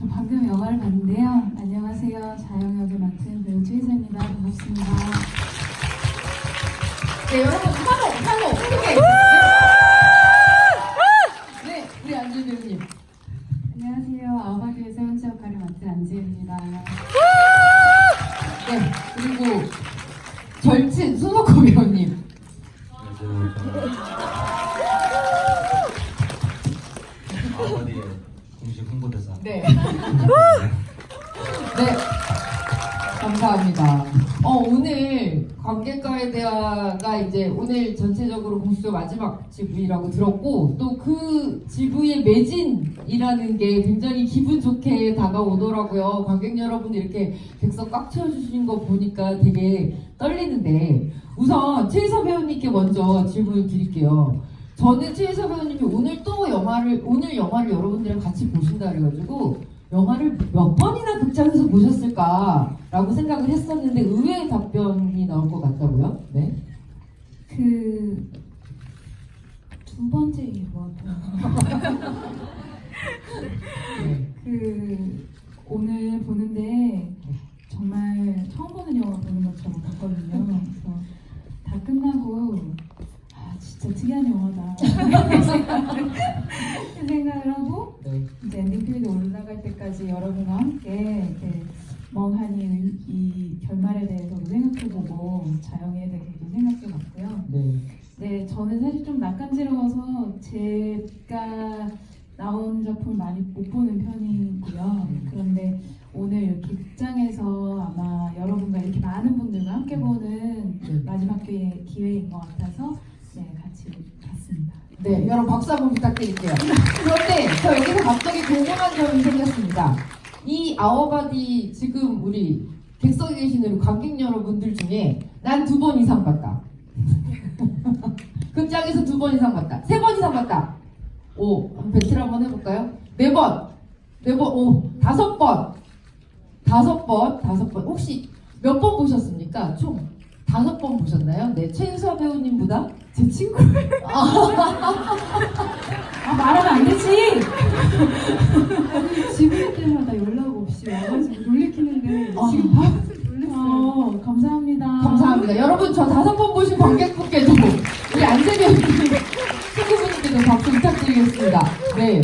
저 방금 영화를 봤는데요. 안녕하세요. 자영 역을 맡은 배우 최희서입니다. 반갑습니다. 네, 여러분 환호 크게. 네, 우리 안재 배우님. 안녕하세요. 아우바디에서 현지 역할을 맡은 안지혜입니다. 네, 그리고 절친 손석호 배우님. 아버지의 공식 홍보대사. 네. 네. 감사합니다. 오늘 관객과의 대화가 이제 오늘 전체적으로 공식적으로 마지막 GV라고 들었고, 또 그 GV의 매진이라는 게 굉장히 기분 좋게 다가오더라고요. 관객 여러분 이렇게 객석 꽉 채워주신 거 보니까 되게 떨리는데, 우선 최희서 배우님께 먼저 질문을 드릴게요. 저는 최희서 배우님이 오늘 영화를 여러분들이랑 같이 보신다 그래가지고 영화를 몇 번이나 극장에서 보셨을까라고 생각을 했었는데 의외의 답변이 나올 것 같다고요? 네. 두 번째인 것 같아요. 네. 오늘 보는데 정말 처음 보는 영화 보는 것처럼 봤거든요. 그래서 다 끝나고 진짜 특이한 영화다 생각을 하고 네. 이제 엔딩 크레딧 올라갈 때까지 여러분과 함께 이렇게 멍하니 이 결말에 대해서도 생각해보고 자영이에 대해서도 생각해봤고요. 네. 네, 저는 사실 좀 낯간지러워서 제가 나온 작품을 많이 못 보는 편이고요. 그런데 오늘 이렇게 극장에서 아마 여러분과 이렇게 많은 분들과 함께 보는 마지막 기회인 것 같아서 네, 같이 봤습니다. 네, 여러분 박수 한번 부탁드릴게요. 그런데 저 여기서 갑자기 궁금한 점이 생겼습니다. 이 아워바디 지금 우리 객석에 계신 우리 관객 여러분들 중에 난 2번 이상 봤다. 극장에서 2번 이상 봤다. 3번 이상 봤다. 한번 배틀 한번 해볼까요? 4번, 5번, 5번. 혹시 몇 번 보셨습니까? 총 5번 보셨나요? 네, 최희서 배우님보다 제 친구를 말하면 안 되지. 집을 때마다 연락 없이 와가지고 놀래키는데 지금 바로 놀랬어요. 감사합니다. 감사합니다. 여러분 저 5번 보신 관객분께도 우리 안재 배우님 친구분께도 박수 부탁드리겠습니다. 네.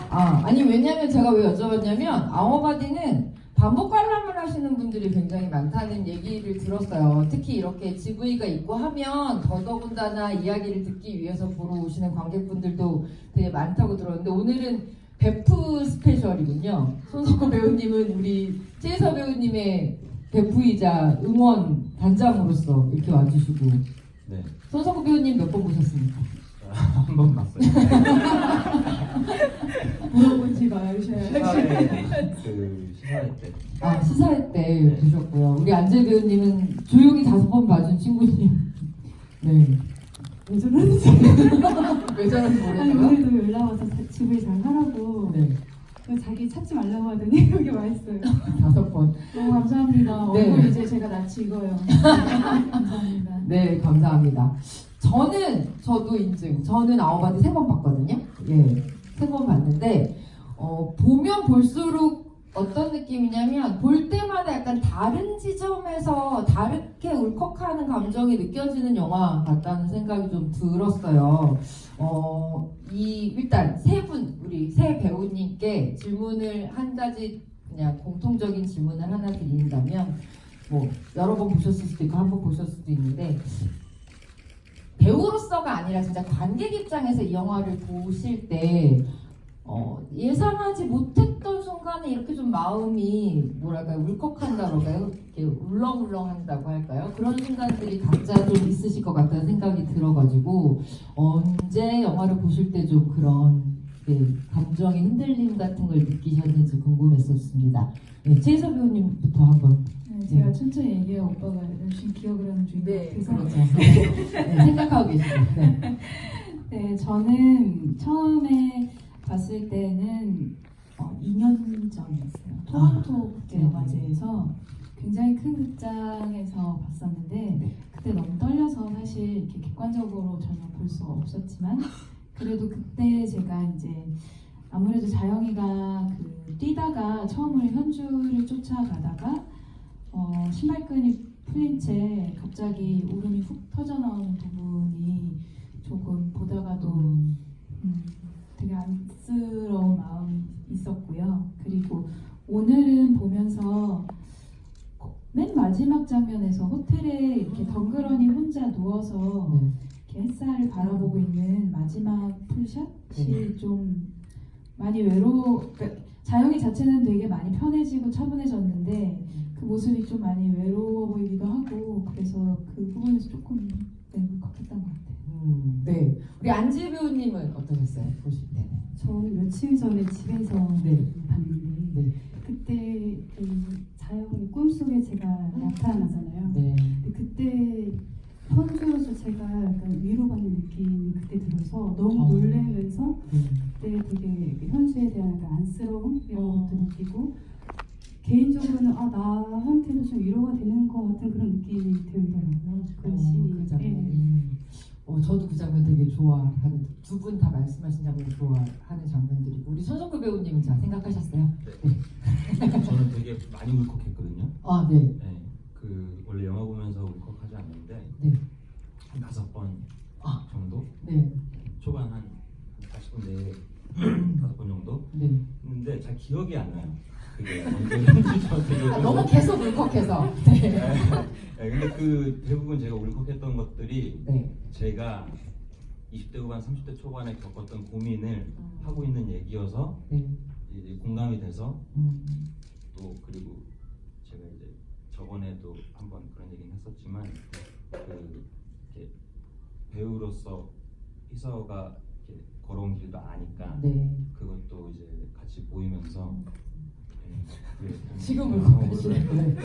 아니 왜냐면 제가 왜 여쭤봤냐면 아워바디는 반복 관람을 하시는 분들이 굉장히 많다는 얘기를 들었어요. 특히 이렇게 GV가 있고 하면 더더군다나 이야기를 듣기 위해서 보러 오시는 관객분들도 되게 많다고 들었는데 오늘은 베프 스페셜이군요. 손석호 배우님은 우리 최희서 배우님의 베프이자 응원 단장으로서 이렇게 와주시고 네. 손석호 배우님 몇 번 보셨습니까? 한 번 봤어요. 물어보지 마셔야 시사회 때. 시사회 때 보셨고요. 우리 안재 배우님은 조용히 5번 봐준 친구님. 네. 왜 저러는지 왜 저런지 아니 모르겠어요. 오늘도 연락 와서 집을 잘 하라고 네. 자기 찾지 말라고 하더니 여기 와 있어요. 5번. 너무 감사합니다. 네. 얼굴 이제 제가 낯이 익어요. 감사합니다. 네, 감사합니다. 저도 인증. 저는 아워바디 3번 봤거든요. 예. 3번 봤는데, 보면 볼수록 어떤 느낌이냐면, 볼 때마다 약간 다른 지점에서 다르게 울컥하는 감정이 느껴지는 영화 같다는 생각이 좀 들었어요. 일단 우리 세 배우님께 질문을 한 가지 그냥 공통적인 질문을 하나 드린다면, 여러 번 보셨을 수도 있고 한 번 보셨을 수도 있는데, 배우로서가 아니라 진짜 관객 입장에서 이 영화를 보실 때 예상하지 못했던 순간에 이렇게 좀 마음이 울컥한다고 할까요? 이렇게 울렁울렁한다고 할까요? 그런 순간들이 각자 좀 있으실 것 같다는 생각이 들어가지고 언제 영화를 보실 때 좀 그런 감정의 흔들림 같은 걸 느끼셨는지 궁금했었습니다. 네, 최희서 배우님부터 한번. 네, 제가 천천히 얘기해야 오빠가 열심히 기억을 하는 중인 것 같아서 그렇죠. 네, 생각하고 계시죠. 네. 네, 저는 처음에 봤을 때는 2년 전이었어요. 토론토 국제영화제에서 굉장히 큰 극장에서 봤었는데 그때 너무 떨려서 사실 이렇게 객관적으로 전혀 볼 수가 없었지만 그래도 그때 제가 이제 아무래도 자영이가 뛰다가 처음으로 현주를 쫓아가다가 신발끈이 풀린 채 갑자기 울음이 훅 터져 나오는 부분이 조금 보다가도 되게 안쓰러운 마음이 있었고요. 그리고 오늘은 보면서 맨 마지막 장면에서 호텔에 이렇게 덩그러니 혼자 누워서 네. 이렇게 햇살을 바라보고 있는 마지막 풀샷이 좀 많이 그러니까 자영이 자체는 되게 많이 편해지고 차분해졌는데 그 모습이 좀 많이 외로워 보이기도 하고 그래서 그 부분에서 조금 울컥했던 것 같아요. 네. 우리 안지 배우님은 어떠셨어요? 보실 때? 저는 며칠 전에 집에서 네. 봤는데 네. 그때 그 자영이 꿈속에 제가 나타나잖아요. 네. 근데 그때 현주로서 제가 약간 위로받는 느낌이 그때 들어서 너무 놀라면서 그때 되게 현주에 대한 약간 안쓰러움 이런 것도 느끼고 개인적으로는 나한테도 좀 위로가 되는 것 같은 그런 느낌이 들더라고요. 그 씬이. 그 장면. 예. 저도 그 장면 되게 좋아하는, 두 분 다 말씀하신 장면 좋아하는 장면들이고, 우리 손석구 배우님은 자 생각하셨어요? 저는 되게 많이 울컥했거든요. 아, 네. 네, 그 원래 영화 보면서 울컥하지 않는데 네. 한 5번 아. 정도 네. 초반 한 40분 내에 5번 정도 네. 했는데 잘 기억이 안 나요. 그게 언제인지 저한테 요즘 너무 계속 울컥해서. 네. 네, 근데 그 대부분 제가 울컥했던 것들이 네. 제가 20대 후반, 30대 초반에 겪었던 고민을 하고 있는 얘기여서 네. 이제 공감이 돼서 또 그리고 제가 이제 저번에도 한번 그런 얘기는 했었지만 그 이렇게 배우로서 희서가 이렇게 걸어온 길도 아니까 네. 그것도 이제 같이 보이면서 지금 울컥하시네요. 네.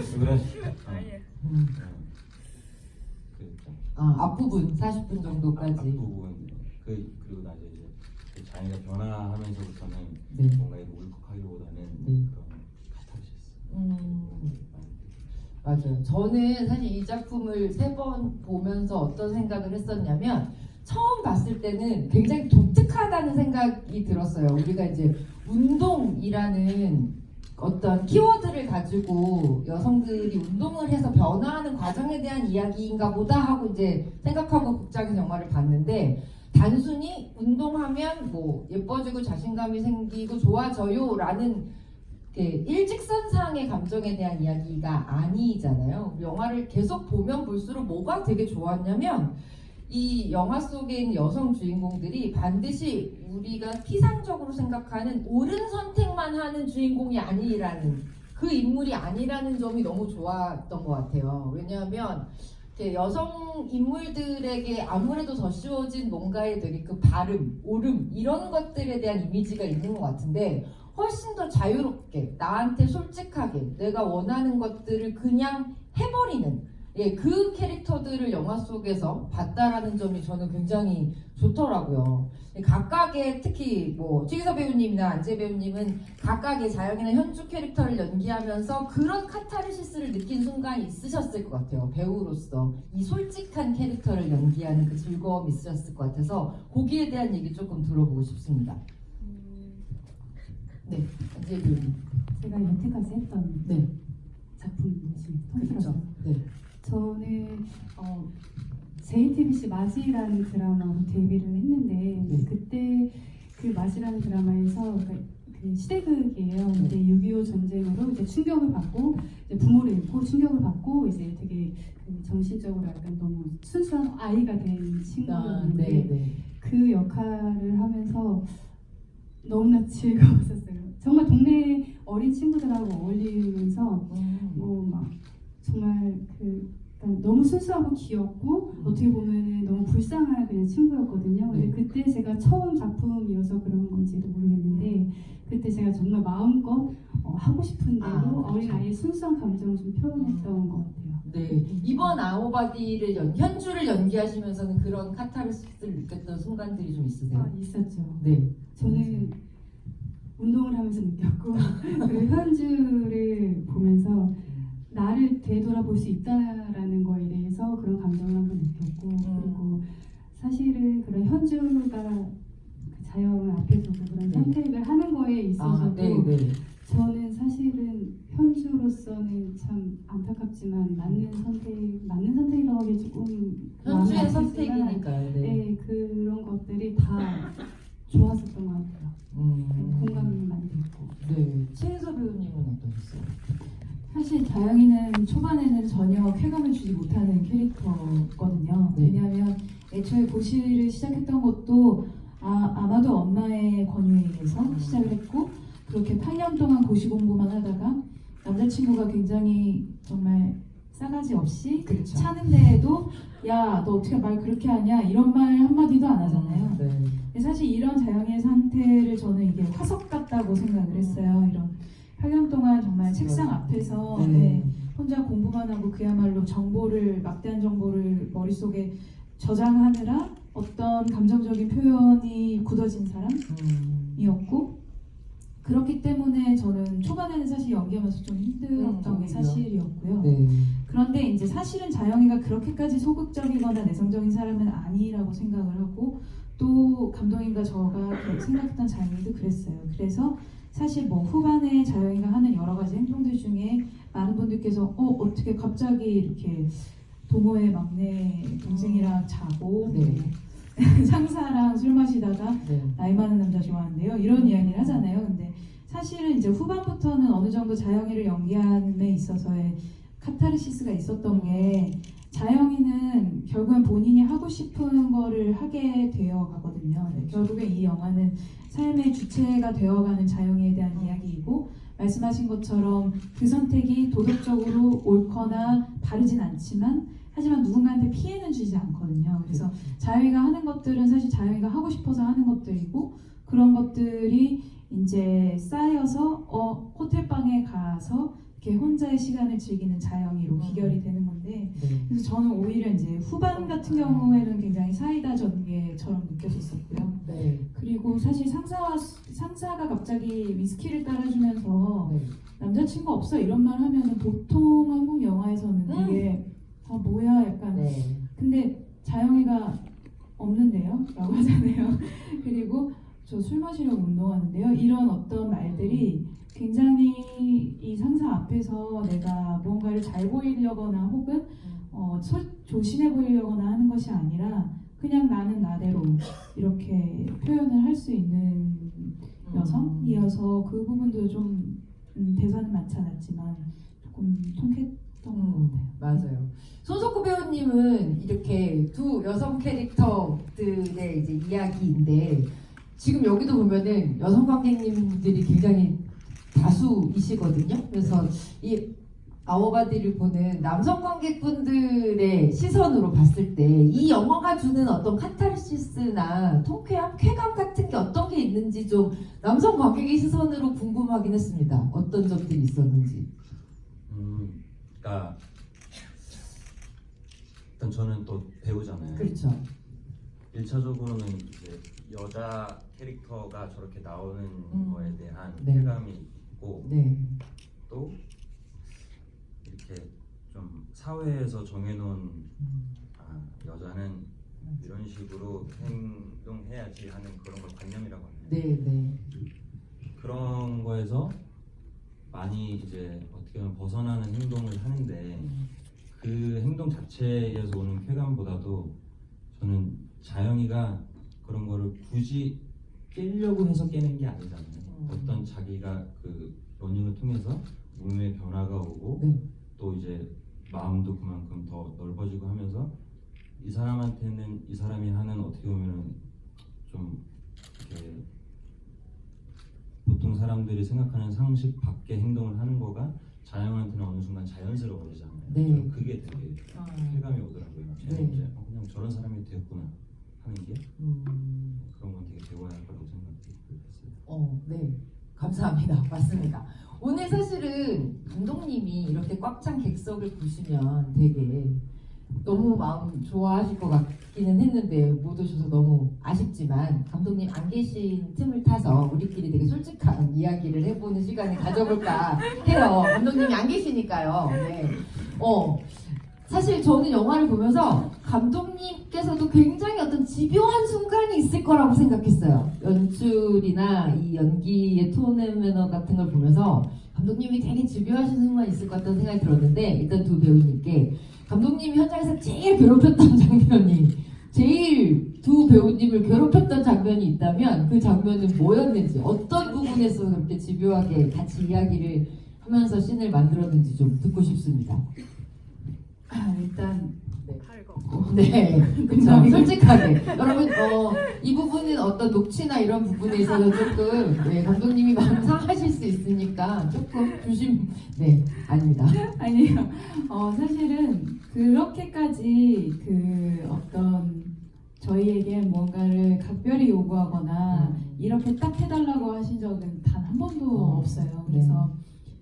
그랬죠. 앞부분 40분 정도까지. 앞부분 그리고 나서 이제 그 자연이가 변화하면서부터는 네. 뭔가 이거 울컥하기보다는 네. 그런 카타르시스. 맞아요. 저는 사실 이 작품을 3번 보면서 어떤 생각을 했었냐면, 처음 봤을 때는 굉장히 독특하다는 생각이 들었어요. 우리가 이제 운동이라는 어떤 키워드를 가지고 여성들이 운동을 해서 변화하는 과정에 대한 이야기인가 보다 하고 이제 생각하고 극장에서 영화를 봤는데, 단순히 운동하면 뭐 예뻐지고 자신감이 생기고 좋아져요 라는 일직선상의 감정에 대한 이야기가 아니잖아요. 영화를 계속 보면 볼수록 뭐가 되게 좋았냐면, 이 영화 속에 있는 여성 주인공들이 반드시 우리가 피상적으로 생각하는 옳은 선택만 하는 주인공이 아니라는, 그 인물이 아니라는 점이 너무 좋았던 것 같아요. 왜냐하면 이렇게 여성 인물들에게 아무래도 더 씌워진 뭔가의 되게 그 발음, 오름 이런 것들에 대한 이미지가 있는 것 같은데, 훨씬 더 자유롭게 나한테 솔직하게 내가 원하는 것들을 그냥 해버리는, 그 캐릭터들을 영화 속에서 봤다라는 점이 저는 굉장히 좋더라고요. 각각의, 특히 뭐 최기서 배우님이나 안재 배우님은 각각의 자영이나 현주 캐릭터를 연기하면서 그런 카타르시스를 느낀 순간이 있으셨을 것 같아요. 배우로서 이 솔직한 캐릭터를 연기하는 그 즐거움이 있으셨을 것 같아서 거기에 대한 얘기 조금 들어보고 싶습니다. 네, 안재 배우님. 제가 여태까지 했던 네. 작품이지. 그렇죠. 네. 저는 JTBC 맛이라는 드라마로 데뷔를 했는데 네. 그때 그 맛이라는 드라마에서 그 시대극이에요. 근데 6.25 전쟁으로 이제 충격을 받고 이제 부모를 잃고 충격을 받고 이제 되게 그 정신적으로 약간 너무 순수한 아이가 된 친구였는데 네. 그 역할을 하면서 너무나 즐거웠었어요. 정말 동네 어린 친구들하고 어울리면서 뭐 막 정말 너무 순수하고 귀엽고 어떻게 보면은 너무 불쌍한 그냥 친구였거든요. 근데 그때 제가 처음 작품이어서 그런 건지도 모르겠는데 그때 제가 정말 마음껏 하고 싶은 대로 어린 아이의 순수한 감정을 좀 표현했던 것 같아요. 네, 이번 아오바디를 현주를 연기하시면서는 그런 카타르시스를 느꼈던 순간들이 좀 있으세요? 있었죠. 네. 저는 운동을 하면서 느꼈고 그리고 현주를 보면서 나를 되돌아볼 수 있다라는 거에 대해서 그런 감정을 한번 느꼈고 그리고 사실은 그런 현주가 자영을 앞에 두고 그런 선택을 하는 거에 있어서도 저는 사실 사람으로서는 참 안타깝지만 맞는 선택이라고 하기 조금 현주의 마음이 아프지만, 선택이니까요. 네. 네, 그런 것들이 다 좋았었던 것 같아요. 공감이 많이 됐고. 네. 최혜서 배우님은 어떠셨어요? 사실 다영이는 초반에는 전혀 쾌감을 주지 못하는 캐릭터거든요. 네. 왜냐하면 애초에 고시를 시작했던 것도 아마도 엄마의 권유에 의해서 시작을 했고, 그렇게 8년 동안 고시 공부만 하다가 남자친구가 굉장히 정말 싸가지 없이 그렇죠. 차는데에도 야, 너 어떻게 말 그렇게 하냐 이런 말 한마디도 안 하잖아요. 네. 근데 사실 이런 자영의 상태를 저는 이게 화석 같다고 생각을 했어요. 이런 8년 동안 정말 책상 앞에서 네. 네, 혼자 공부만 하고 그야말로 막대한 정보를 머릿속에 저장하느라 어떤 감정적인 표현이 굳어진 사람이었고, 그렇기 때문에 저는 초반에는 사실 연기하면서 좀 힘들었던 게 사실이었고요. 네. 그런데 이제 사실은 자영이가 그렇게까지 소극적이거나 내성적인 사람은 아니라고 생각을 하고, 또 감독님과 저가 생각했던 자영이도 그랬어요. 그래서 사실 뭐 후반에 자영이가 하는 여러 가지 행동들 중에 많은 분들께서 어떻게 갑자기 이렇게 동호회 막내 동생이랑 자고 네. 상사랑 술 마시다가 네. 나이 많은 남자 좋아한대요. 이런 이야기를 하잖아요. 근데 사실은 이제 후반부터는 어느 정도 자영이를 연기함에 있어서의 카타르시스가 있었던 게, 자영이는 결국엔 본인이 하고 싶은 거를 하게 되어 가거든요. 네, 결국엔 이 영화는 삶의 주체가 되어가는 자영이에 대한 이야기이고, 말씀하신 것처럼 그 선택이 도덕적으로 옳거나 바르진 않지만 하지만 누군가한테 피해는 주지 않거든요. 그래서 자영이가 하는 것들은 사실 자영이가 하고 싶어서 하는 것들이고, 그런 것들이 이제 쌓여서 호텔방에 가서 이렇게 혼자의 시간을 즐기는 자영이로 귀결이 되는 건데, 네. 그래서 저는 오히려 이제 후반 같은 경우에는 굉장히 사이다 전개처럼 느껴졌었고요. 네. 그리고 사실 상사가 갑자기 위스키를 따라주면서 네. 남자친구 없어 이런 말 하면은 보통 한국 영화에서는 이게 뭐야 약간, 네. 근데 자영이가 없는데요? 라고 하잖아요. 그리고 저 술 마시려고 운동하는데요. 이런 어떤 말들이 굉장히 이 상사 앞에서 내가 무언가를 잘 보이려거나 혹은 조신해 보이려거나 하는 것이 아니라 그냥 나는 나대로 이렇게 표현을 할 수 있는 여성이어서 그 부분도 좀 대사는 많지 않았지만 조금 통쾌했던 것 같아요. 맞아요. 손석구 배우님은 이렇게 두 여성 캐릭터들의 이제 이야기인데, 지금 여기도 보면은 여성 관객님들이 굉장히 다수이시거든요. 그래서 이 아워바디를 보는 남성 관객분들의 시선으로 봤을 때 이 영화가 주는 어떤 카타르시스나 통쾌함, 쾌감 같은 게 어떤 게 있는지 좀 남성 관객의 시선으로 궁금하긴 했습니다. 어떤 점들이 있었는지. 그러니까 일단 저는 또 배우잖아요. 그렇죠. 1차적으로는 이제 여자 캐릭터가 저렇게 나오는 거에 대한 네. 쾌감이 있고, 네. 또 이렇게 좀 사회에서 정해놓은 여자는 이런 식으로 행동해야지 하는 그런 걸 관념이라고 합니다. 네, 네. 그런 거에서 많이 이제 어떻게 보면 벗어나는 행동을 하는데, 그 행동 자체에서 오는 쾌감보다도 저는 자영이가 그런 거를 굳이 깨려고 해서 깨는 게 아니잖아요. 어떤 자기가 그 러닝을 통해서 몸의 변화가 오고, 네. 또 이제 마음도 그만큼 더 넓어지고 하면서 이 사람한테는 이 사람이 하는 어떻게 보면은 좀 이렇게 보통 사람들이 생각하는 상식 밖의 행동을 하는 거가 자영한테는 어느 순간 자연스러워지잖아요. 네. 저는 그게 되게 쾌감이 오더라고요. 제가 네. 이제 그냥 저런 사람이 되었구나 하는 게 그런 건 되게 배워야 할 거라고 생각했어요. 네. 감사합니다. 맞습니다. 오늘 사실은 감독님이 이렇게 꽉 찬 객석을 보시면 되게 너무 마음 좋아하실 것 같기는 했는데 못 오셔서 너무 아쉽지만, 감독님 안 계신 틈을 타서 우리끼리 되게 솔직한 이야기를 해보는 시간을 가져볼까 해요. 감독님이 안 계시니까요. 네. 사실 저는 영화를 보면서 감독님께서도 굉장히 어떤 집요한 순간이 있을 거라고 생각했어요. 연출이나 이 연기의 톤 앤 매너 같은 걸 보면서 감독님이 되게 집요하신 순간이 있을 것 같다는 생각이 들었는데, 일단 두 배우님께 감독님이 현장에서 제일 괴롭혔던 장면이, 제일 두 배우님을 괴롭혔던 장면이 있다면 그 장면은 뭐였는지, 어떤 부분에서 그렇게 집요하게 같이 이야기를 하면서 씬을 만들었는지 좀 듣고 싶습니다. 일단 네, 그렇죠. 솔직하게 여러분, 이 부분은 어떤 녹취나 이런 부분에 있어서 조금 감독님이 마음 상하실 수 있으니까 조금 조심. 네, 아닙니다. 아니요. 사실은 그렇게까지 그 어떤 저희에게 뭔가를 각별히 요구하거나 이렇게 딱 해달라고 하신 적은 단 한 번도 없어요. 그래서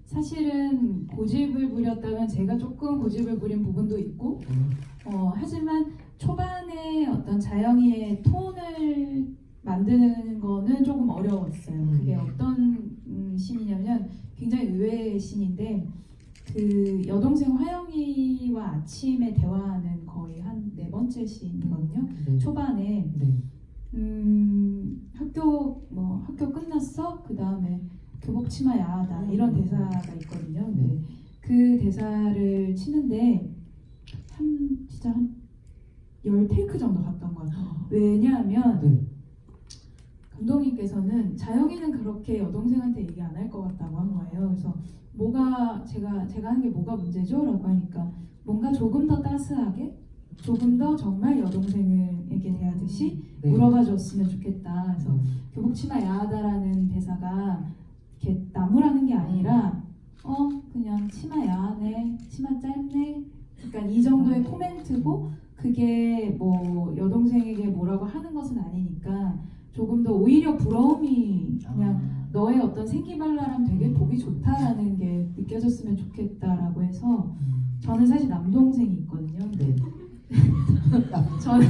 사실은 고집을 부렸다면 제가 조금 고집을 부린 부분도 있고, 하지만 초반에 어떤 자영이의 톤을 만드는 거는 조금 어려웠어요. 그게 어떤 씬이냐면 굉장히 의외의 씬인데, 그 여동생 화영이와 아침에 대화하는 거의 한 4번째 씬이거든요. 네. 초반에 네. 학교 끝났어? 그 다음에 교복 치마 야하다 이런 대사가 있거든요. 근데 그 대사를 치는데 진짜 한 10테이크 정도 갔던 것 같아요. 왜냐하면 감독님께서는 자영이는 그렇게 여동생한테 얘기 안 할 것 같다고 한 거예요. 그래서 제가 한 게 뭐가 문제죠? 라고 하니까 뭔가 조금 더 따스하게, 조금 더 정말 여동생에게 대하듯이 물어봐 줬으면 좋겠다. 그래서 교복 치마 야하다라는 대사가 이렇게 나무라는 게 아니라 그냥 치마 야하네, 치마 짧네, 그러니까 이 정도의 코멘트고, 그게 뭐 여동생에게 뭐라고 하는 것은 아니니까 조금 더 오히려 부러움이 그냥 너의 어떤 생기발랄함 되게 보기 좋다라는 게 느껴졌으면 좋겠다라고 해서, 저는 사실 남동생이 있거든요. 근데 저는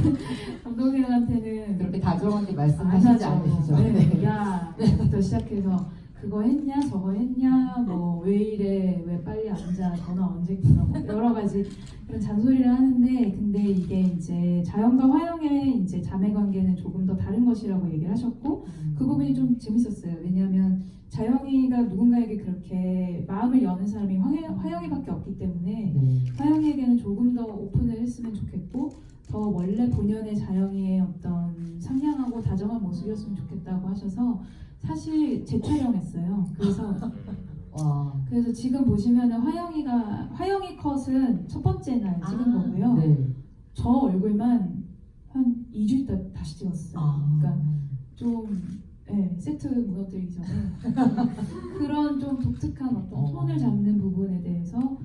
남동생한테는 그렇게 다정하게 말씀하시지 않으시죠? 네. 야, 부터 시작해서 그거 했냐, 저거 했냐, 뭐 왜 이래, 왜 빨리 앉아, 전화 언제 끊어, 뭐 여러 가지 그런 잔소리를 하는데, 근데 이게 이제 자영과 화영의 이제 자매 관계는 조금 더 다른 것이라고 얘기를 하셨고, 그 부분이 좀 재밌었어요. 왜냐하면 자영이가 누군가에게 그렇게 마음을 여는 사람이 화영이밖에 없기 때문에 화영이에게는 조금 더 오픈을 했으면 좋겠고, 더 원래 본연의 자영이의 어떤 상냥하고 다정한 모습이었으면 좋겠다고 하셔서 사실 재촬영했어요. 그래서 지금 보시면은 화영이 컷은 첫 번째 날 찍은 거고요. 저 얼굴만 한 2주 있다 다시 찍었어요. 그러니까 좀 세트 무너뜨리기 전에 그런 좀 독특한 어떤 톤을 잡는 부분에 대해서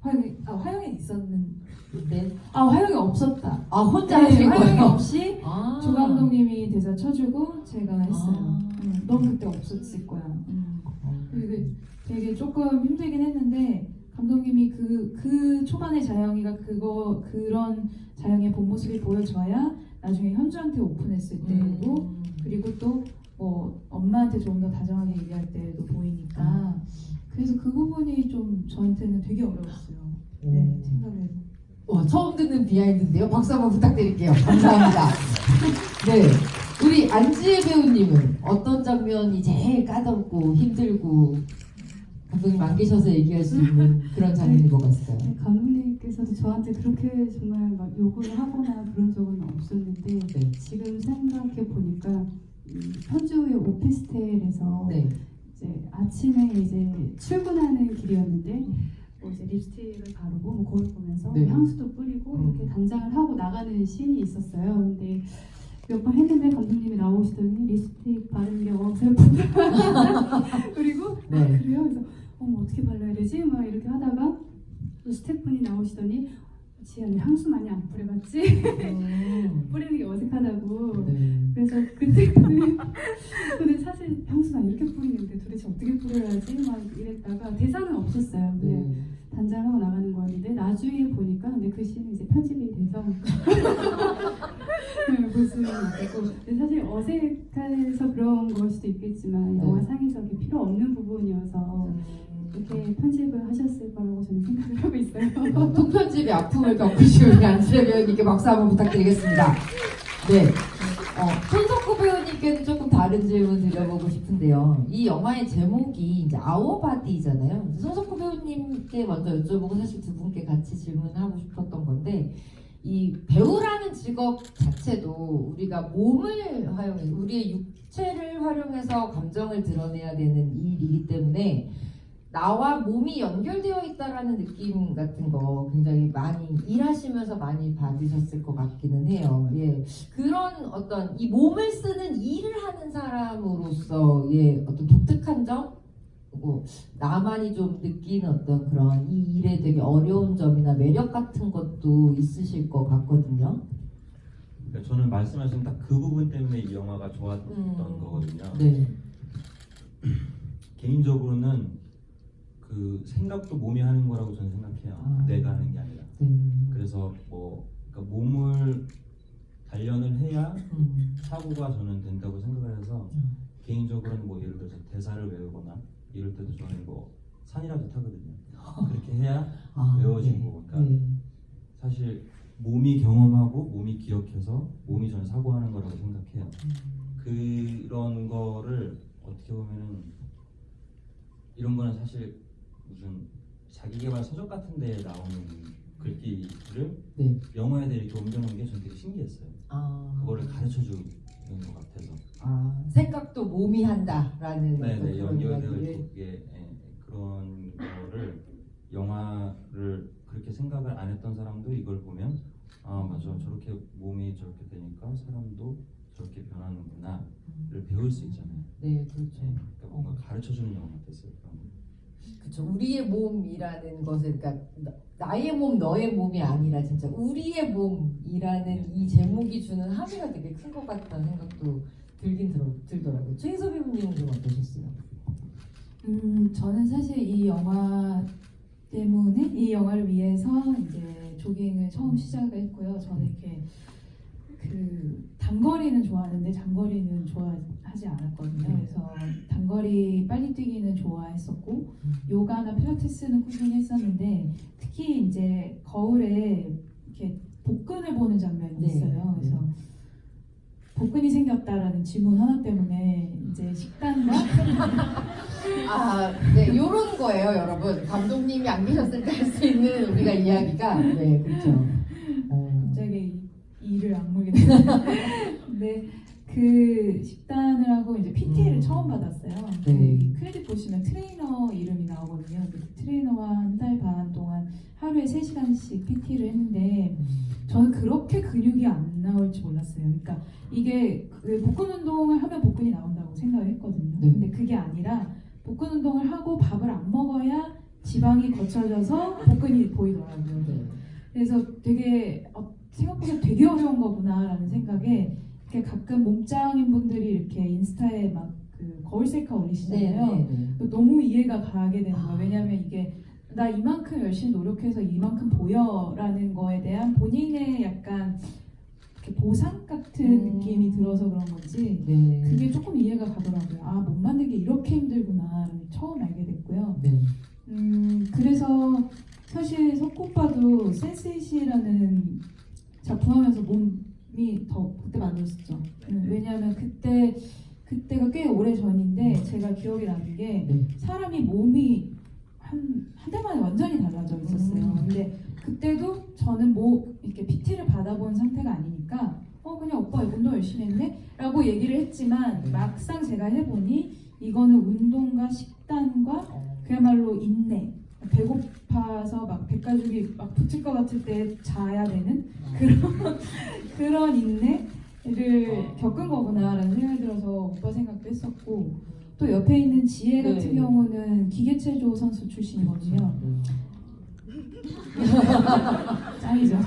화영이 있었는데 화영이 없었다. 혼자 하신 화영이 거예요? 없이 조 감독님이 대사 쳐주고 제가 했어요. 넌 그때 없었을 거야. 되게 조금 힘들긴 했는데, 감독님이 그 초반에 자영이가 그런 자영이의 본 모습이 보여져야 나중에 현주한테 오픈했을 때도, 그리고 또 뭐 엄마한테 조금 더 다정하게 얘기할 때도 보이니까, 그래서 그 부분이 좀 저한테는 되게 어려웠어요. 네, 생각을. 처음 듣는 비하인드인데요. 박수 한번 부탁드릴게요. 감사합니다. 네, 우리 안지혜 배우님은 어떤 장면이 제일 까다롭고 힘들고 감독님 안 계셔서 얘기할 수 있는 그런 장면이 뭐가 있을까요? 감독님께서도 저한테 그렇게 정말 막 욕을 하거나 그런 적은 없었는데, 지금 생각해 보니까 현주의 오피스텔에서 이제 아침에 이제 출근하는 길이었는데, 이제 립스틱을 바르고 뭐 거울 보면서 향수도 뿌리고 이렇게 단장을 하고 나가는 씬이 있었어요. 근데 몇 번 했는데 감독님이 나오시더니 립스틱 바르는 게 어설프다. 그리고 그래요. 그래서 어떻게 발라야 되지? 막 이렇게 하다가 또 스태프분이 나오시더니 지연이 향수 많이 안 뿌려봤지? 뿌리는 게 어색하다고. 그래서 그때는 근데 사실 향수가 이렇게 뿌리는데 도대체 어떻게 뿌려야지? 막 이랬다가 대사는 없었어요. 그냥 단장하고 나가는 거였는데, 나중에 보니까 근데 그 씬이 이제 편집이 돼서 볼 수는 없고, 근데 사실 어색해서 그런 걸 수도 있겠지만 영화상에서 필요 없는 부분이어서 이렇게 편집을 하셨을 거라고 저는 생각을 하고 있어요. 통편집의 아픔을 겪으신 우리 안지혜 배우님께 박수 한번 부탁드리겠습니다. 네. 손석구 배우님께는 조금 다른 질문 드려보고 싶은데요. 이 영화의 제목이 이제 아워바디잖아요. 손석구 배우님께 먼저 여쭤보고 사실 두 분께 같이 질문하고 싶었던 건데, 이 배우라는 직업 자체도 우리가 몸을 활용해서, 우리의 육체를 활용해서 감정을 드러내야 되는 일이기 때문에 나와 몸이 연결되어 있다라는 느낌 같은 거 굉장히 많이 일하시면서 많이 받으셨을 것 같기는 해요. 예, 그런 어떤 이 몸을 쓰는 일을 하는 사람으로서의 어떤 독특한 점, 뭐 나만이 좀 느끼는 어떤 그런 이 일에 되게 어려운 점이나 매력 같은 것도 있으실 것 같거든요. 그러니까 저는 말씀하신 딱 그 부분 때문에 이 영화가 좋았던 거거든요. 네. 개인적으로는 그 생각도 몸이 하는 거라고 저는 생각해요. 내가 하는 게 아니라. 그래서 뭐 그러니까 몸을 단련을 해야 사고가 저는 된다고 생각을 해서 개인적으로는 뭐 예를 들어서 대사를 외우거나 이럴 때도 저는 뭐 산이라도 타거든요. 그렇게 해야 외워지고. 그러니까 사실 몸이 경험하고 몸이 기억해서 몸이 저는 사고하는 거라고 생각해요. 그런 거를 어떻게 보면은 이런 거는 사실 무슨 자기개발 서적 같은 데에 나오는 글귀를 영어에 대해 이렇게 옮겨놓은 게 저는 되게 신기했어요. 그거를 가르쳐 주는 것 같아서. 생각도 몸이 한다라는 네네, 그런 연결되어 이야기를. 있고 그런 거를 영화를 그렇게 생각을 안 했던 사람도 이걸 보면 아 맞아, 저렇게 몸이 저렇게 되니까 사람도 저렇게 변하는구나를 배울 수 있잖아요. 네, 그렇죠. 그러니까 뭔가 가르쳐 주는 영화 같았어요. 그렇죠. 우리의 몸이라는 것을, 그러니까 나의 몸, 너의 몸이 아니라 진짜 우리의 몸이라는 이 제목이 주는 함의가 되게 큰 것 같다는 생각도 들더라고요. 최인섭 배우님은 좀 어떠셨어요? 저는 사실 이 영화 때문에 이 영화를 위해서 이제 조깅을 처음 시작을 했고요. 저는 이렇게 그 단거리는 좋아하는데 장거리는 좋아하지 않았거든요. 그래서 단거리 빨리 뛰기는 좋아했었고 요가나 필라테스는 꾸준히 했었는데 특히 이제 거울에 이렇게 복근을 보는 장면이 있어요. 그래서 복근이 생겼다라는 질문 하나 때문에 이제 식단과 네, 요런 거예요, 여러분. 감독님이 안 계셨을 때 할 수 있는 우리가 이야기가. 네, 그렇죠. 갑자기 이를 악물게 됐는데 근데 그 식단을 하고 이제 PT를 처음 받았어요. 네. 크레딧 보시면 트레이너 이름이 나오거든요. 그 트레이너와 한 달 반 동안 하루에 3시간씩 PT를 했는데 저는 그렇게 근육이 안 나올 줄 몰랐어요. 그러니까 이게 그 복근 운동을 하면 복근이 나온다고 생각을 했거든요. 근데 그게 아니라 복근 운동을 하고 밥을 안 먹어야 지방이 거쳐져서 복근이 보이더라고요. 그래서 되게 생각보다 되게 어려운 거구나라는 생각에 이렇게 가끔 몸짱인 분들이 이렇게 인스타에 막 그 거울 셀카 올리시잖아요. 너무 이해가 가게 되는 거예요. 왜냐하면 이게 나 이만큼 열심히 노력해서 이만큼 보여라는 거에 대한 본인의 약간 이렇게 보상 같은 느낌이 들어서 그런 건지 그게 조금 이해가 가더라고요. 아, 몸 만들기 이렇게 힘들구나를 처음 알게 됐고요. 그래서 사실 석구 오빠도 센스잇이라는 작품하면서 몸이 더 그때 만들었었죠. 왜냐하면 그때가 꽤 오래 전인데 제가 기억이 나는 게 사람이 몸이 한 달 만에 완전히 달라져 있었어요. 근데 그때도 저는 뭐 이렇게 PT를 받아본 상태가 아니니까 그냥 오빠 운동 열심히 했네? 라고 얘기를 했지만 막상 제가 해보니 이거는 운동과 식단과 그야말로 인내, 배고파서 막 백가죽이 막 붙을 것 같을 때 자야 되는 그런 인내를 겪은 거구나라는 생각이 들어서 오빠 생각도 했었고 또 옆에 있는 지혜 같은 경우는 기계체조 선수 출신이거든요. 짱이죠.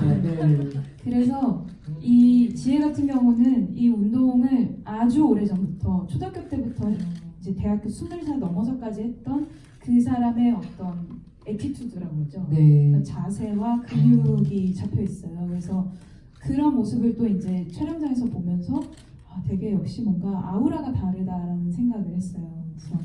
그래서 이 지혜 같은 경우는 이 운동을 아주 오래 전부터 초등학교 때부터 이제 대학교 20살 넘어서까지 했던 그 사람의 어떤 에티튜드라고 그러죠. 자세와 근육이 잡혀 있어요. 그래서 그런 모습을 또 이제 촬영장에서 보면서 되게 역시 뭔가 아우라가 다르다라는 생각을 했어요. 그래서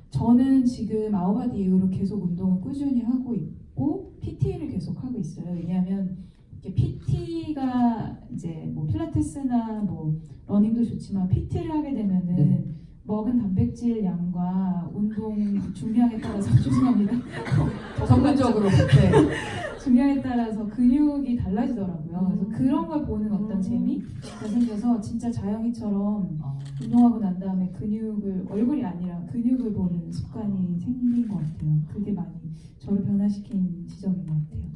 저는 지금 아웃바디 이후로 계속 운동을 꾸준히 하고 있고 PT를 계속 하고 있어요. 왜냐하면 PT가 이제 뭐 필라테스나 뭐 러닝도 좋지만 PT를 하게 되면은 네. 먹은 단백질 양과 운동 중량에 따라서 죄송합니다. 전문적으로 네. 중량에 따라서 근육이 달라지더라고요. 그래서 그런 걸 보는 어떤 재미가 생겨서 진짜 자영이처럼 운동하고 난 다음에 근육을 얼굴이 아니라 근육을 보는 습관이 생긴 것 같아요. 그게 많이 저를 변화시킨 지점인 것 같아요.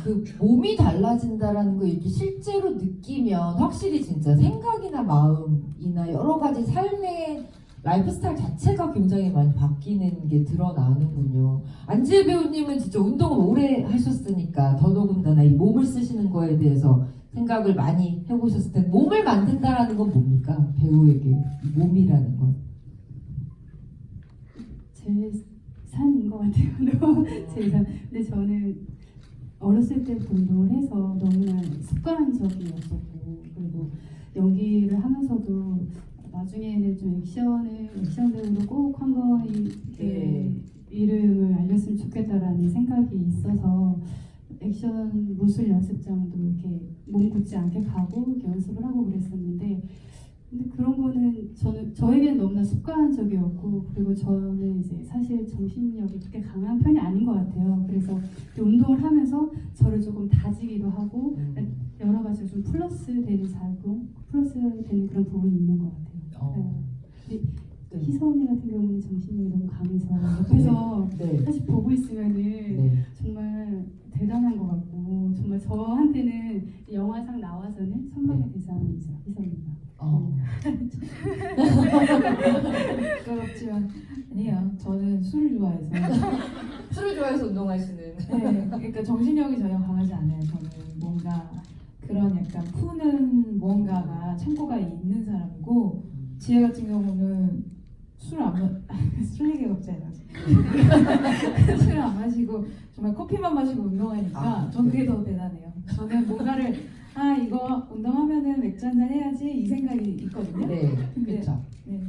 그 몸이 달라진다라는 거 이렇게 실제로 느끼면 확실히 진짜 생각이나 마음이나 여러 가지 삶의 라이프 스타일 자체가 굉장히 많이 바뀌는 게 드러나는군요. 안지혜 배우님은 진짜 운동을 오래 하셨으니까 더더군다나 이 몸을 쓰시는 거에 대해서 생각을 많이 해보셨을 텐데 몸을 만든다라는 건 뭡니까? 배우에게 이 몸이라는 건. 제 삶인 것 같아요. 제 삶. 근데 저는 어렸을 때부터 운동을 해서 너무나 습관적이었었고 그리고 연기를 하면서도 나중에는 좀 액션 배우로 꼭 한번 이름을 알렸으면 좋겠다라는 생각이 있어서 액션 무술 연습장도 이렇게 몸 굳지 않게 가고 이렇게 연습을 하고 그랬었는데 근데 그런 거는 저에게는 너무나 습관적이었고 그리고 저는 이제 사실 정신력이 그렇게 강한 편이 아닌 것 같아요. 그래서 운동을 하면서 저를 조금 다지기도 하고 여러 가지 좀 플러스 되는 그런 부분이 있는 것 같아요. 네. 희서 언니 같은 경우는 정신력이 너무 강해서 옆에서 네. 사실 보고 있으면은 네. 정말 대단한 것 같고 정말 저한테는 영화상 나와서는 선망의 대상이죠 희서 언니가. 부끄럽지만 아니에요. 저는 술을 좋아해서 술을 좋아해서 운동하시는. 네, 그러니까 정신력이 전혀 강하지 않아요. 저는 뭔가 그런 약간 푸는 무언가가 창고가 있는 사람이고 지혜 같은 경우는 술 얘기가 갑자기 나지. 술을 안 마시고 정말 커피만 마시고 운동하니까 전 그게 더 대단해요. 저는 뭔가를 이거 운동하면은 맥주 한잔 해야지 이 생각이 있거든요. 네, 근데 그렇죠. 네,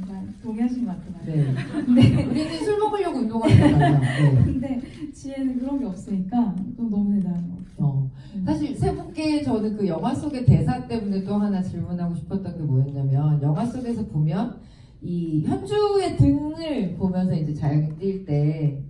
동의하신 것 같아요. 네. 우리는 술 먹으려고 운동하는 거잖아요. 네. 근데 지혜는 그런 게 없으니까 좀 너무 대단한 것 같아요. 사실 세 분께 저는 그 영화 속의 대사 때문에 또 하나 질문하고 싶었던 게 뭐였냐면 영화 속에서 보면 이 현주의 등을 보면서 이제 자영이 뛸 때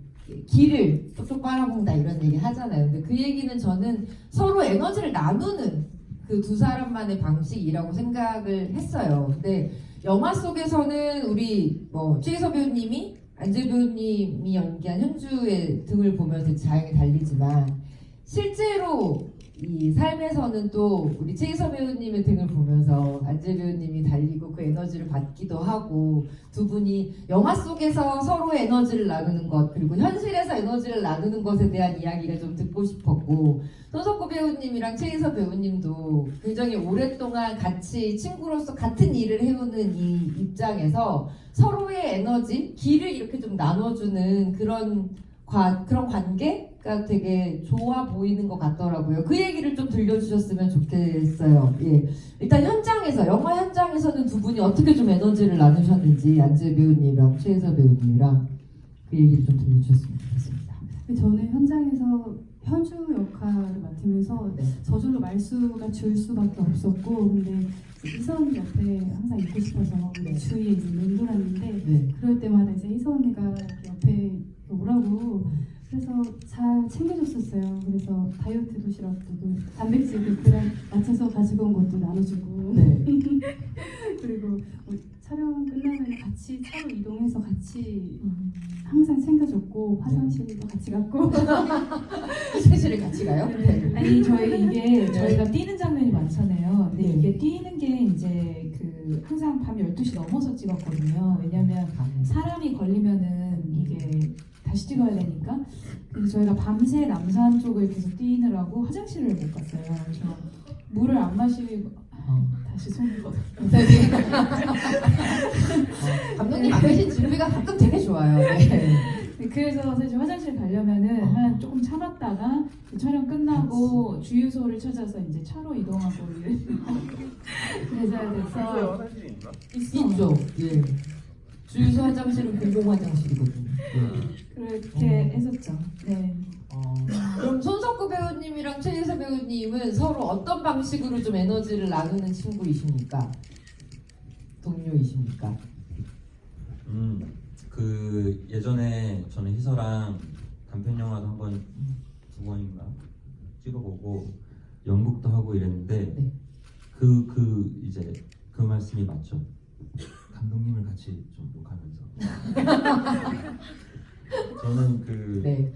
기를 쏙쏙 빨아먹는다 이런 얘기 하잖아요. 근데 그 얘기는 저는 서로 에너지를 나누는 그 두 사람만의 방식이라고 생각을 했어요. 근데 영화 속에서는 우리 최희서 배우님이 안재 배우님이 연기한 현주의 등을 보면서 자영이 달리지만 실제로 이 삶에서는 또 우리 최희서 배우님의 등을 보면서 안재 배우님이 달리고 그 에너지를 받기도 하고 두 분이 영화 속에서 서로의 에너지를 나누는 것 그리고 현실에서 에너지를 나누는 것에 대한 이야기가 좀 듣고 싶었고 손석구 배우님이랑 최희서 배우님도 굉장히 오랫동안 같이 친구로서 같은 일을 해오는 이 입장에서 서로의 에너지, 기를 이렇게 좀 나눠주는 그런 관계가 되게 좋아 보이는 것 같더라고요. 그 얘기를 좀 들려주셨으면 좋겠어요. 예. 일단 영화 현장에서는 두 분이 어떻게 좀 에너지를 나누셨는지 안재 배우님이랑 최혜서 배우님이랑 그 얘기를 좀 들려주셨으면 좋겠습니다. 저는 현장에서 현주 역할을 맡으면서 저절로 말수가 줄 수밖에 없었고 근데 희선 옆에 항상 있고 싶어서 주위에 이제 맴돌았는데 그럴 때마다 이제 희선 언니가 옆에 오라고 그래서 잘 챙겨줬었어요. 그래서 다이어트 도시락도 단백질 그램 맞춰서 가지고 온 것도 나눠주고 그리고 촬영 끝나면 같이 차로 이동해서 같이 항상 챙겨줬고 화장실도 같이 갔고 화장실을 같이 가요? 아니 저희가 뛰는 장면이 많잖아요. 근데 이게 뛰는 게 이제 항상 밤 12시 넘어서 찍었거든요. 왜냐면 사람이 걸리면은 이게 다시 찍어야 되니까. 그래서 저희가 밤새 남산 쪽을 계속 뛰느라고 화장실을 못 갔어요. 그래서 물을 안 마시고 다시 손을 걷어. 감독님 앞에신 준비가 가끔 되게 좋아요. 네. 그래서 사실 화장실 가려면은 한 조금 참았다가 그 촬영 끝나고 주유소를 찾아서 이제 차로 이동하고 그래서 주유소에 화장실이 있나? 있죠. 예. 주유소 화장실은 공공 화장실이거든요. 그렇게 했었죠. 네. 그럼 손석구 배우님이랑 최예서 배우님은 서로 어떤 방식으로 좀 에너지를 나누는 친구이십니까? 동료이십니까? 그 예전에 저는 희서랑 단편 영화도 한 번, 두 번인가 찍어보고 연극도 하고 이랬는데 네. 이제 그 말씀이 맞죠. 감독님을 같이 좀 욕하면서 저는 네.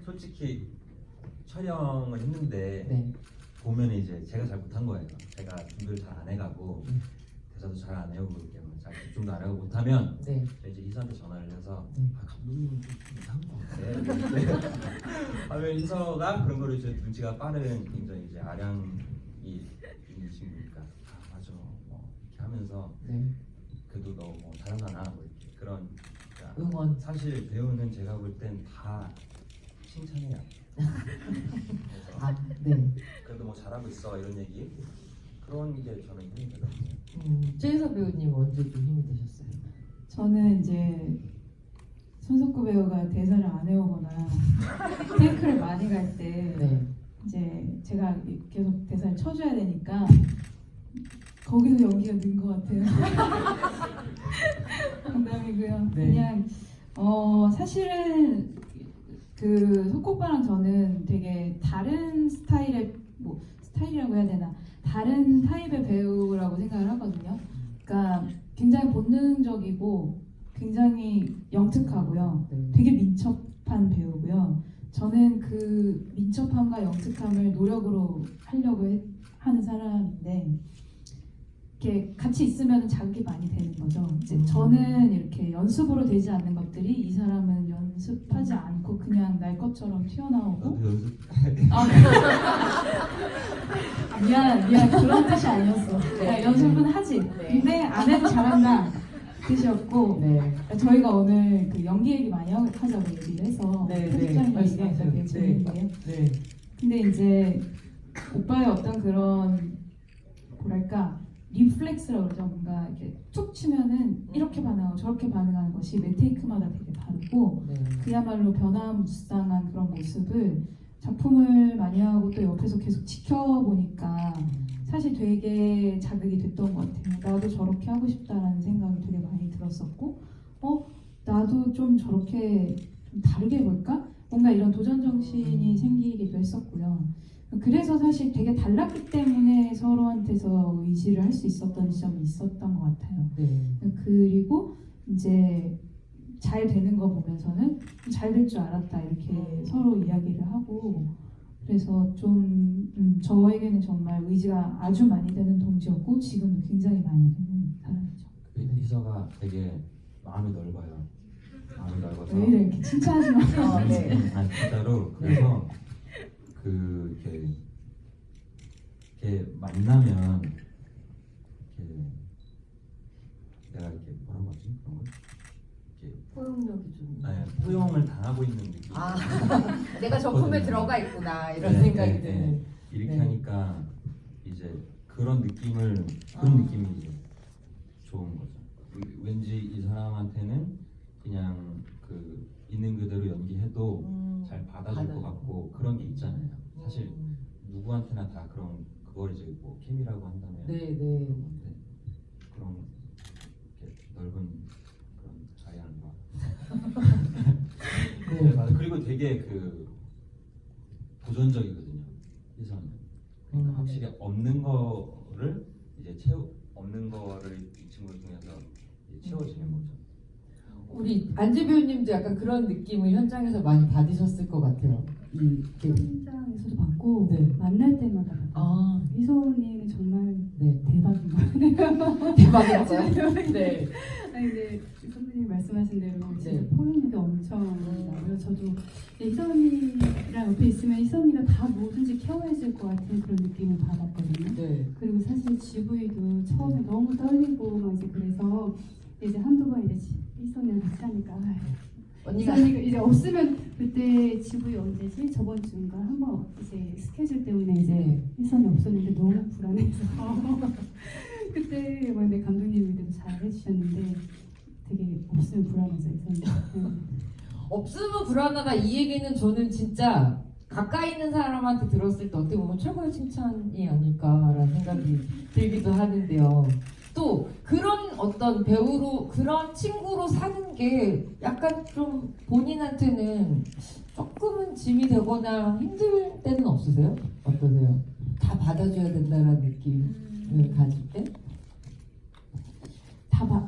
솔직히 촬영을 했는데 네. 보면 이제 제가 잘 못한 거예요. 제가 준비를 잘 안 해가고 대사도 잘 안 해오고 이렇게 잘 집중도 안 하고 못하면 네. 이제 희서한테 전화를 해서 네. 감독님은 좀 못한 거 같아. 하면 희서가 그런 거를 이제 눈치가 빠른 굉장히 이제 아량이 있는 친구니까 맞아 이렇게 하면서 네. 그래도 너 잘하잖아 뭐 이렇게 그런 그러니까 응원. 사실 배우는 제가 볼 땐 다 칭찬해요. 그래서 네. 그래도 뭐 잘하고 있어 이런 얘기 그런 게 저는 힘이 되거든요. 최예서 배우님 언제 좀 힘이 되셨어요? 저는 이제 손석구 배우가 대사를 안 해오거나 테이크를 많이 갈 때 네. 이제 제가 계속 대사를 쳐줘야 되니까 거기서 연기가 는 것 같아요. 농담이고요. 네. 그냥 사실은 그 석고빠랑 저는 되게 다른 스타일의 스타일이라고 해야 되나 다른 타입의 배우라고 생각을 하거든요. 그러니까 굉장히 본능적이고 굉장히 영특하고요. 네. 되게 민첩한 배우고요. 저는 그 민첩함과 영특함을 노력으로 하려고 하는 사람인데 이렇게 같이 있으면 자극이 많이 되는 거죠. 이제 저는 이렇게 연습으로 되지 않는 것들이 이 사람은 연습하지 않고 그냥 날 것처럼 튀어나오고 나도 연습 미안 그런 뜻이 아니었어. 야, 연습은 하지. 네. 근데 안 해도 잘한다 뜻이었고 네. 저희가 오늘 그 연기 얘기 많이 하자고 얘기를 해서 네, 편집장님 네. 얘기해서 말씀하세요. 얘기했는데요. 네. 근데 이제 오빠의 어떤 그런 뭐랄까 리플렉스라고 그러죠. 뭔가 이렇게 툭 치면은 이렇게 반응하고 저렇게 반응하는 것이 매 테이크마다 되게 다르고 네. 그야말로 변화무쌍한 그런 모습을 작품을 많이 하고 또 옆에서 계속 지켜보니까 사실 되게 자극이 됐던 것 같아요. 나도 저렇게 하고 싶다라는 생각이 되게 많이 들었었고 나도 좀 저렇게 좀 다르게 해볼까? 뭔가 이런 도전 정신이 생기기도 했었고요. 그래서 사실 되게 달랐기 때문에 서로한테서 의지를 할 수 있었던 지점이 있었던 것 같아요. 네. 그리고 이제 잘 되는 거 보면서는 잘 될 줄 알았다 이렇게 서로 이야기를 하고 그래서 좀 저에게는 정말 의지가 아주 많이 되는 동지였고 지금도 굉장히 많이 되는 사람이죠. 희서가 되게 마음이 넓어요. 마음이 넓어서 왜 이래 이렇게 칭찬하지 마. 네. 아니 진짜로 그래서 이렇게 만나면 이렇게 내가 이렇게 뭐라고 하지 그런 걸 이렇게 포용력이 좀. 포용을 당하고 있는 느낌. 내가 작품에 들어가 있구나 이런 생각이 드는. 이렇게 네. 하니까 이제 그런 느낌이 이제 좋은 거죠. 왠지 이 사람한테는 그냥 그 있는 그대로 연기해도 잘 받아줄 것 같고 그런 게 있잖아요. 사실 누구한테나 다 그걸 이제 뭐 케미라고 한다면 네. 그런 이렇게 넓은 그런 자양과 네. 맞아. 그리고 되게 도전적이거든요. 희선은 그러니까 확실히 없는 거를 이제 없는 거를 이 친구를 통해서 이제 채워지는 거죠. 우리 안재 배우님도 약간 그런 느낌을 현장에서 많이 받으셨을 것 같아요. 현장에서도 받고 네. 만날 때마다 받고 희소님은 정말 네. 대박인 것 대박이었어요. 네. 아니 근데 선배님이 말씀하신 대로 진짜 네. 포용력이 엄청 나고요. 저도 희선이랑 옆에 있으면 희선이가 다 뭐든지 케어해줄 것 같은 그런 느낌을 받았거든요. 네. 그리고 사실 GV도 처음에 너무 떨리고 막 이제 그래서 이제 한두 번 이제 희선이랑 같이 하니까 언니가 희선이가 이제 없으면 그때 GV 언제지? 저번 주인가 한번 이제 스케줄 때문에 이제 희선이 없었는데 너무 불안해서 그때 뭐 근데 감독님이 그래도 잘 해주셨는데 되게 없으면 불안해서 있었는데 없으면 불안하다 이 얘기는 저는 진짜 가까이 있는 사람한테 들었을 때 어떻게 보면 최고의 칭찬이 아닐까라는 생각이 들기도 하는데요. 또 그런 어떤 배우로 그런 친구로 사는 게 약간 좀 본인한테는 조금은 짐이 되거나 힘들 때는 없으세요? 어떠세요? 다 받아줘야 된다는 느낌을 가질 때?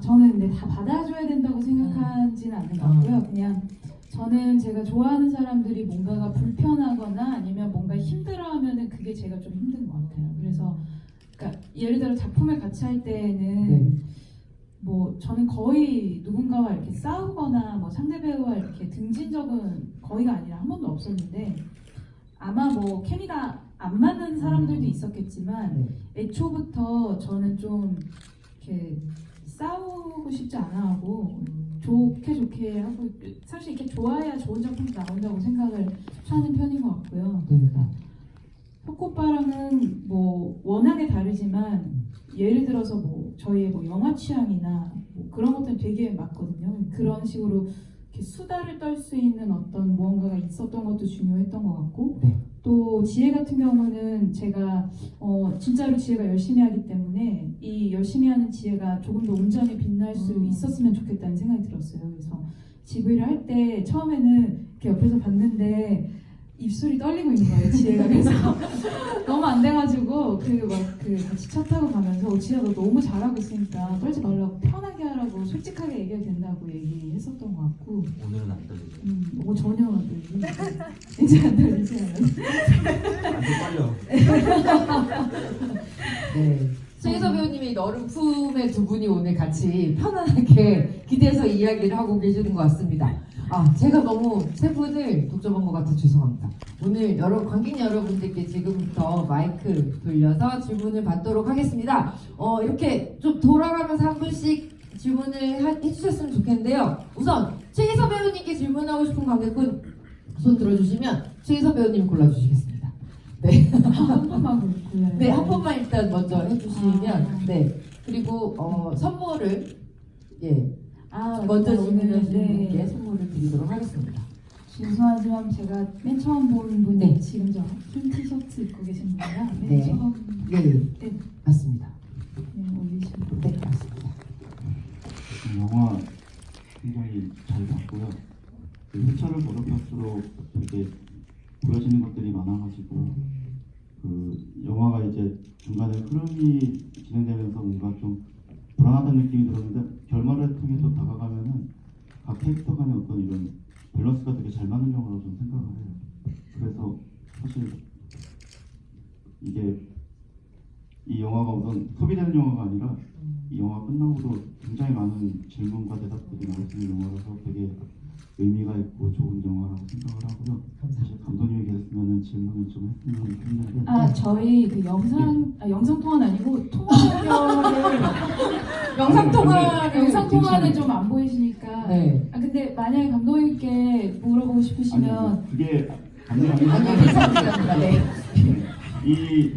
저는 근데 다 받아줘야 된다고 생각하지는 않는 것 같고요. 그냥 저는 제가 좋아하는 사람들이 뭔가가 불편하거나 아니면 뭔가 힘들어하면은 그게 제가 좀 힘든 것 같아요. 그래서 그러니까 예를 들어 작품을 같이 할 때는 네. 뭐 저는 거의 누군가와 이렇게 싸우거나 뭐 상대 배우와 이렇게 등진 적은 거의가 아니라 한 번도 없었는데 아마 뭐 케미가 안 맞는 사람들도 있었겠지만 네. 애초부터 저는 좀 이렇게 싸우고 싶지 않아 하고 좋게 하고 사실 이렇게 좋아야 좋은 작품이 나온다고 생각을 하는 편인 것 같고요. 네. 혁오빠랑은 뭐 워낙에 다르지만 예를 들어서 뭐 저희의 뭐 영화 취향이나 뭐 그런 것들은 되게 맞거든요. 그런 식으로 이렇게 수다를 떨 수 있는 어떤 무언가가 있었던 것도 중요했던 것 같고 네. 또 지혜 같은 경우는 제가 진짜로 지혜가 열심히 하기 때문에 이 열심히 하는 지혜가 조금 더 온전히 빛날 수 있었으면 좋겠다는 생각이 들었어요. 그래서 GV를 할 때 처음에는 이렇게 옆에서 봤는데 입술이 떨리고 있는 거예요, 지혜가. 그래서 너무 안 돼가지고 그 같이 차 타고 가면서 지혜야 너 너무 잘하고 있으니까 떨지 말라고 편하게 하라고 솔직하게 얘기해도 된다고 얘기했었던 것 같고 오늘은 안 떨리죠. 뭐 전혀 안 떨리지. 이제 안 떨리지 않아요. 완전 떨려. 네. 최희서 배우님이 너른 품의 두 분이 오늘 같이 편안하게 기대해서 이야기를 하고 계시는 것 같습니다. 제가 너무 세 분을 독점한 것 같아 죄송합니다. 오늘 관객 여러분들께 지금부터 마이크 돌려서 질문을 받도록 하겠습니다. 이렇게 좀 돌아가면서 한 분씩 질문을 해주셨으면 좋겠는데요. 우선 최희서 배우님께 질문하고 싶은 관객분 손 들어주시면 최희서 배우님 골라주시겠습니다. 네. 한 번만 골라요. 네, 한 번만 일단 먼저 해주시면 네. 그리고 선물을 먼저 질문하시는 분께 선물을 드리도록 하겠습니다. 죄송하지만 제가 맨 처음 본 분이 네. 지금 저 흰 티셔츠 입고 계신 분이라 맨 네. 처음 네, 맞습니다. 올리신 분. 네, 맞습니다. 영화 굉장히 잘 봤고요. 그 회차를 보다 볼수록 되게 보여지는 것들이 많아가지고 그 영화가 이제 중간에 흐름이 진행되면서 뭔가 좀 불안하다는 느낌이 들었는데 결말을 통해서 다가가면은 각 캐릭터 간의 어떤 이런 밸런스가 되게 잘 맞는 영화라고 저는 생각을 해요. 그래서 사실 이게 이 영화가 우선 소비되는 영화가 아니라 이 영화 끝나고도 굉장히 많은 질문과 대답들이 나올 수 있는 영화라서 되게 의미가 있고 좋은 영화라고 생각을 하고요. 사실 감독님이 계셨으면 질문을 좀 했으면 했는데 저희 그 영상 통화는 아니고 통화 연결을 영상 통화는 좀 안 보이시니까. 네. 근데 만약에 감독님께 물어보고 싶으시면 그게 아니, 가능하면 괜찮습니다. 네. 이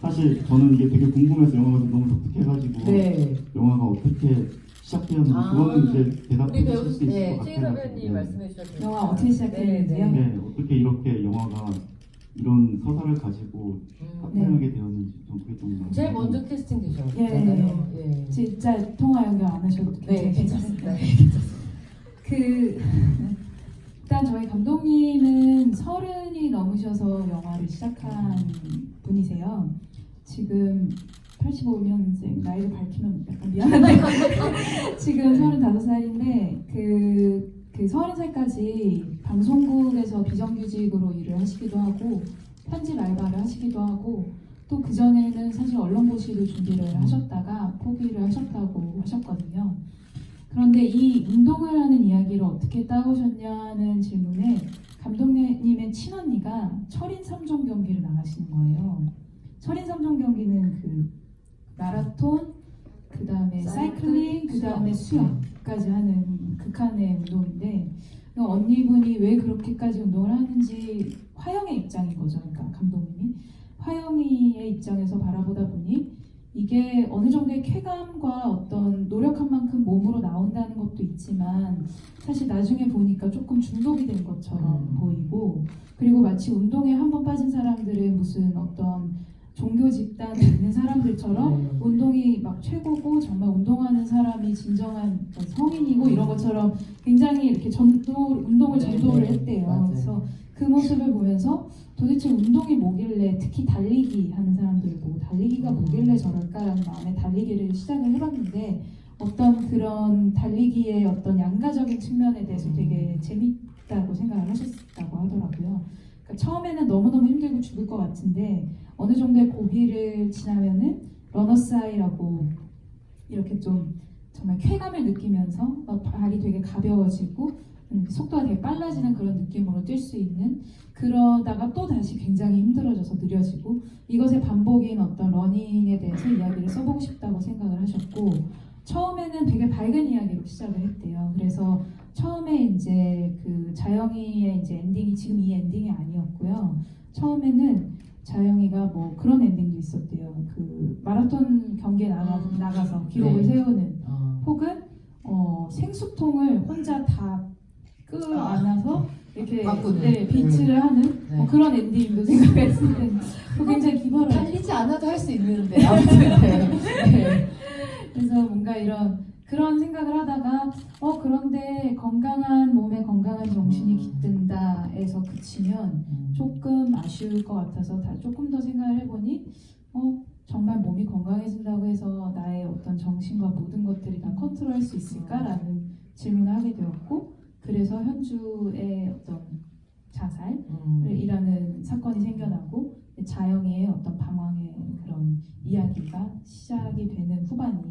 사실 저는 이게 되게 궁금해서 영화가 너무 독특해가지고 네. 영화가 어떻게 시작되었는지 그거는 이제 우리 대답해 배우, 주실 수 있을 네, 것 최희서 같아요. 배우님 말씀해 주셨습니다. 영화 어떻게 시작했는지요? 네, 어떻게 이렇게 영화가 이런 서사를 가지고 합성하게 되었는지 좀 그게 좀 제일 먼저 캐스팅 되셨잖아요. 예. 진짜 통화 연결 안 하셔도 네, 괜찮습니다. 괜찮습니다. 일단 저희 감독님은 30이 넘으셔서 영화를 시작한 분이세요. 지금 85년생 나이를 밝히면 약간 미안한데 지금 35살인데 그 30살까지 방송국에서 비정규직으로 일을 하시기도 하고 편집 알바를 하시기도 하고 또 그전에는 사실 언론고시도 준비를 하셨다가 포기를 하셨다고 하셨거든요. 그런데 이 운동을 하는 이야기를 어떻게 따오셨냐는 질문에 감독님의 친언니가 철인 3종 경기를 나가시는 거예요. 철인 3종 경기는 그 마라톤, 그 다음에 사이클링, 그 다음에 수영까지 하는 극한의 운동인데 언니분이 왜 그렇게까지 운동을 하는지 화영의 입장인 거죠. 그러니까 감독님이 화영이의 입장에서 바라보다 보니 이게 어느 정도의 쾌감과 어떤 노력한 만큼 몸으로 나온다는 것도 있지만 사실 나중에 보니까 조금 중독이 된 것처럼 보이고 그리고 마치 운동에 한 번 빠진 사람들은 무슨 어떤 종교 집단에 있는 사람들처럼 운동이 막 최고고 정말 운동하는 사람이 진정한 어떤 성인이고 이런 것처럼 굉장히 이렇게 운동을 전도를 했대요. 맞아요. 그래서 그 모습을 보면서 도대체 운동이 뭐길래 특히 달리기 하는 사람들을 보고 달리기가 뭐길래 저럴까라는 마음에 달리기를 시작을 해봤는데 어떤 그런 달리기의 어떤 양가적인 측면에 대해서 되게 재밌다고 생각을 하셨다고 하더라고요. 그러니까 처음에는 너무너무 힘들고 죽을 것 같은데 어느 정도의 고비를 지나면은 러너스 하이라고 이렇게 좀 정말 쾌감을 느끼면서 발이 되게 가벼워지고 속도가 되게 빨라지는 그런 느낌으로 뛸 수 있는 그러다가 또 다시 굉장히 힘들어져서 느려지고 이것의 반복인 어떤 러닝에 대해서 이야기를 써보고 싶다고 생각을 하셨고 처음에는 되게 밝은 이야기로 시작을 했대요. 그래서 처음에 이제 그 자영이의 이제 엔딩이 지금 이 엔딩이 아니었고요. 처음에는 자영이가 뭐 그런 엔딩도 있었대요. 그 마라톤 경기에 나가서 기록을 네. 세우는 혹은 생수통을 혼자 다 끌어안아서 이렇게 바꾸는. 네, 비치를 하는 네. 그런 엔딩도 생각했을 때 굉장히 기발한 달리지 않아도 할 수 있는데 아무튼 네. 그래서 뭔가 그런 생각을 하다가 그런데 건강한 몸에 건강한 정신이 깃든다에서 그치면 조금 아쉬울 것 같아서 조금 더 생각을 해보니 정말 몸이 건강해진다고 해서 나의 어떤 정신과 모든 것들이 다 컨트롤할 수 있을까라는 질문을 하게 되었고 그래서 현주의 어떤 자살이라는 사건이 생겨나고 자영이의 어떤 방황의 그런 이야기가 시작이 되는 후반이